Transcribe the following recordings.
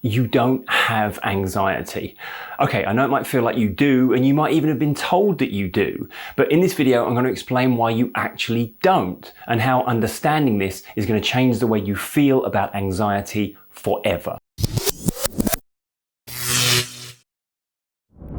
You don't have anxiety. Okay, I know it might feel like you do, and you might even have been told that you do, but in this video I'm going to explain why you actually don't, and how understanding this is going to change the way you feel about anxiety forever.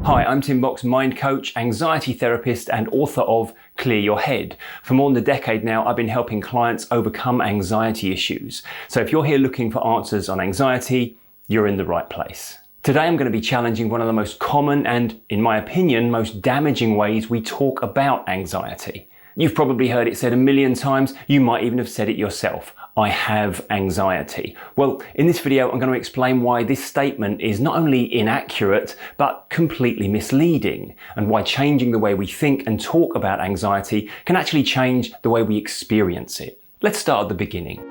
Hi, I'm Tim Box, mind coach, anxiety therapist, and author of Clear Your Head. For more than a decade now, I've been helping clients overcome anxiety issues. So if you're here looking for answers on anxiety, you're in the right place. Today I'm going to be challenging one of the most common and, in my opinion, most damaging ways we talk about anxiety. You've probably heard it said a million times, you might even have said it yourself. I have anxiety. Well, in this video I'm going to explain why this statement is not only inaccurate, but completely misleading, and why changing the way we think and talk about anxiety can actually change the way we experience it. Let's start at the beginning.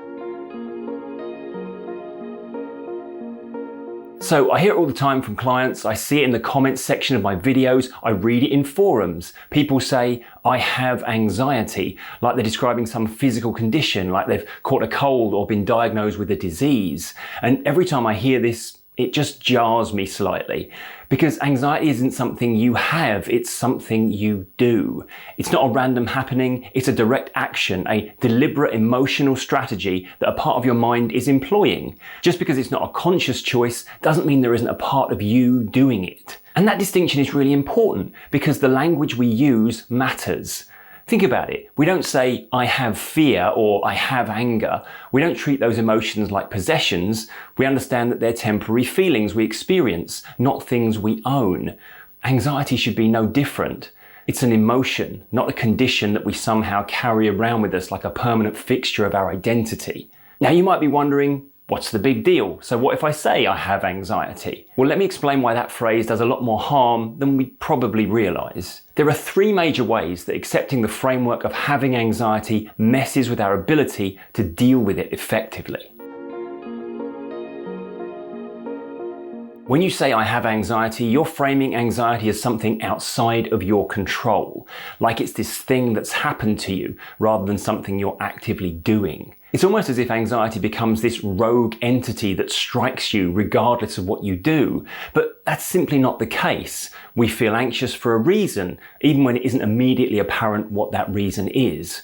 So I hear it all the time from clients, I see it in the comments section of my videos, I read it in forums. People say, I have anxiety, like they're describing some physical condition, like they've caught a cold or been diagnosed with a disease. And every time I hear this, it just jars me slightly. Because anxiety isn't something you have, it's something you do. It's not a random happening, it's a direct action, a deliberate emotional strategy that a part of your mind is employing. Just because it's not a conscious choice doesn't mean there isn't a part of you doing it. And that distinction is really important because the language we use matters. Think about it. We don't say, I have fear or I have anger. We don't treat those emotions like possessions. We understand that they're temporary feelings we experience, not things we own. Anxiety should be no different. It's an emotion, not a condition that we somehow carry around with us like a permanent fixture of our identity. Now you might be wondering, what's the big deal? So what if I say I have anxiety? Well, let me explain why that phrase does a lot more harm than we probably realise. There are three major ways that accepting the framework of having anxiety messes with our ability to deal with it effectively. When you say I have anxiety, you're framing anxiety as something outside of your control, like it's this thing that's happened to you rather than something you're actively doing. It's almost as if anxiety becomes this rogue entity that strikes you regardless of what you do, but that's simply not the case. We feel anxious for a reason, even when it isn't immediately apparent what that reason is.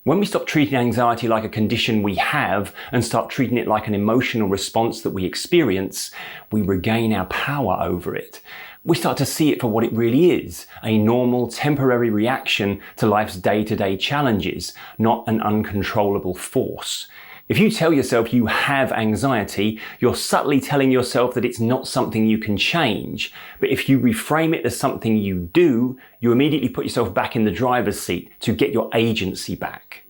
When we stop treating anxiety like a condition we have and start treating it like an emotional response that we experience, we regain our power over it. We start to see it for what it really is, a normal, temporary reaction to life's day-to-day challenges, not an uncontrollable force. If you tell yourself you have anxiety, you're subtly telling yourself that it's not something you can change. But if you reframe it as something you do, you immediately put yourself back in the driver's seat to get your agency back.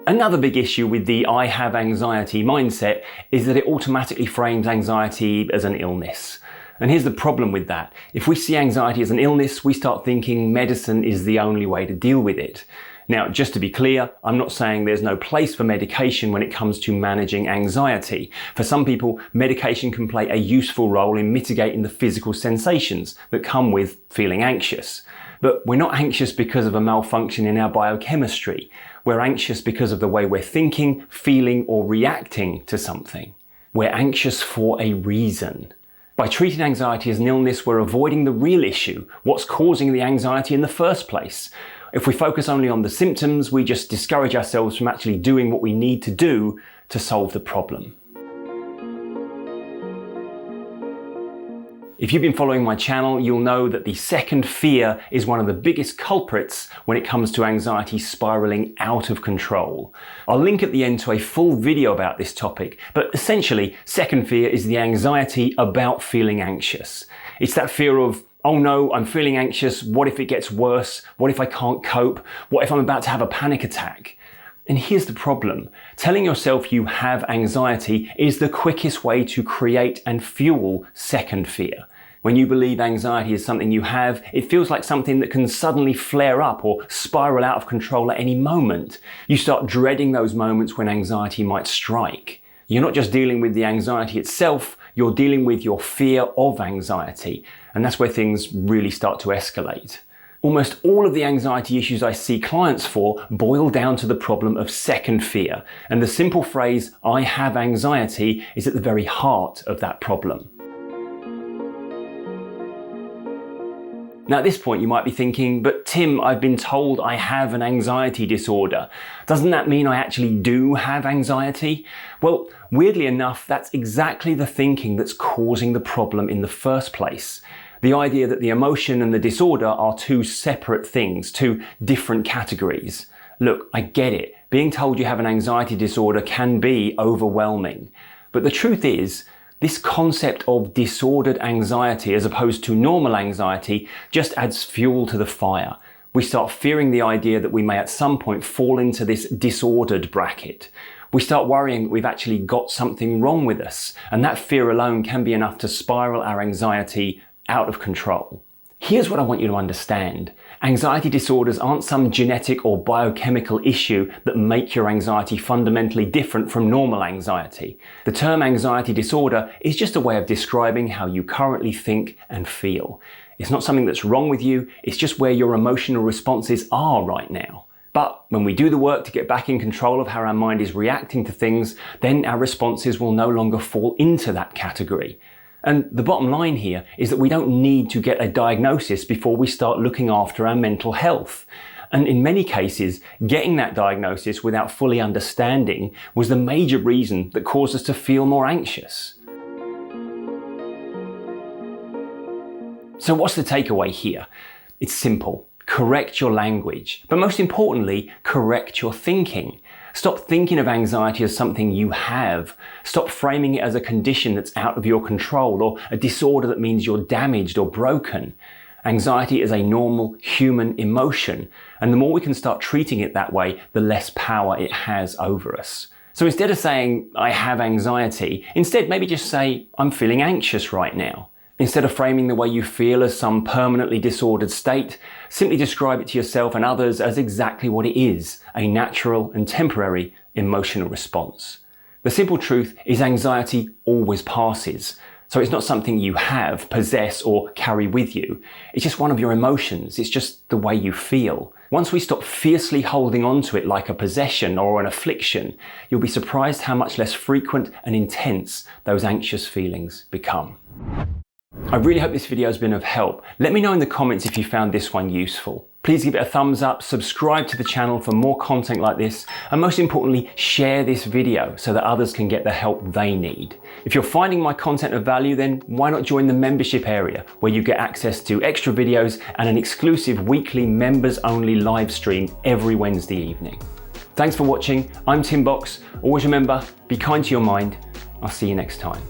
Another big issue with the I have anxiety mindset is that it automatically frames anxiety as an illness. And here's the problem with that. If we see anxiety as an illness, we start thinking medicine is the only way to deal with it. Now, just to be clear, I'm not saying there's no place for medication when it comes to managing anxiety. For some people, medication can play a useful role in mitigating the physical sensations that come with feeling anxious. But we're not anxious because of a malfunction in our biochemistry. We're anxious because of the way we're thinking, feeling, or reacting to something. We're anxious for a reason. By treating anxiety as an illness, we're avoiding the real issue, what's causing the anxiety in the first place. If we focus only on the symptoms, we just discourage ourselves from actually doing what we need to do to solve the problem. If you've been following my channel, you'll know that the second fear is one of the biggest culprits when it comes to anxiety spiraling out of control. I'll link at the end to a full video about this topic, but essentially, second fear is the anxiety about feeling anxious. It's that fear of, oh no, I'm feeling anxious, what if it gets worse? What if I can't cope? What if I'm about to have a panic attack? And here's the problem. Telling yourself you have anxiety is the quickest way to create and fuel second fear. When you believe anxiety is something you have, it feels like something that can suddenly flare up or spiral out of control at any moment. You start dreading those moments when anxiety might strike. You're not just dealing with the anxiety itself, you're dealing with your fear of anxiety. And that's where things really start to escalate. Almost all of the anxiety issues I see clients for boil down to the problem of second fear, and the simple phrase, "I have anxiety," is at the very heart of that problem. Now at this point you might be thinking, but Tim, I've been told I have an anxiety disorder. Doesn't that mean I actually do have anxiety? Well, weirdly enough, that's exactly the thinking that's causing the problem in the first place. The idea that the emotion and the disorder are two separate things, two different categories. Look, I get it. Being told you have an anxiety disorder can be overwhelming. But the truth is, this concept of disordered anxiety as opposed to normal anxiety just adds fuel to the fire. We start fearing the idea that we may at some point fall into this disordered bracket. We start worrying that we've actually got something wrong with us, and that fear alone can be enough to spiral our anxiety out of control. Here's what I want you to understand. Anxiety disorders aren't some genetic or biochemical issue that make your anxiety fundamentally different from normal anxiety. The term anxiety disorder is just a way of describing how you currently think and feel. It's not something that's wrong with you, it's just where your emotional responses are right now. But when we do the work to get back in control of how our mind is reacting to things, then our responses will no longer fall into that category. And the bottom line here is that we don't need to get a diagnosis before we start looking after our mental health. And in many cases, getting that diagnosis without fully understanding was the major reason that caused us to feel more anxious. So what's the takeaway here? It's simple. Correct your language, but most importantly, correct your thinking. Stop thinking of anxiety as something you have. Stop framing it as a condition that's out of your control or a disorder that means you're damaged or broken. Anxiety is a normal human emotion, and the more we can start treating it that way, the less power it has over us. So instead of saying, "I have anxiety," instead maybe just say, "I'm feeling anxious right now." Instead of framing the way you feel as some permanently disordered state, simply describe it to yourself and others as exactly what it is, a natural and temporary emotional response. The simple truth is anxiety always passes. So it's not something you have, possess, or carry with you. It's just one of your emotions. It's just the way you feel. Once we stop fiercely holding on to it like a possession or an affliction, you'll be surprised how much less frequent and intense those anxious feelings become. I really hope this video has been of help. Let me know in the comments if you found this one useful. Please give it a thumbs up, subscribe to the channel for more content like this, and most importantly, share this video so that others can get the help they need. If you're finding my content of value, then why not join the membership area where you get access to extra videos and an exclusive weekly members-only live stream every Wednesday evening. Thanks for watching. I'm Tim Box. Always remember, be kind to your mind. I'll see you next time.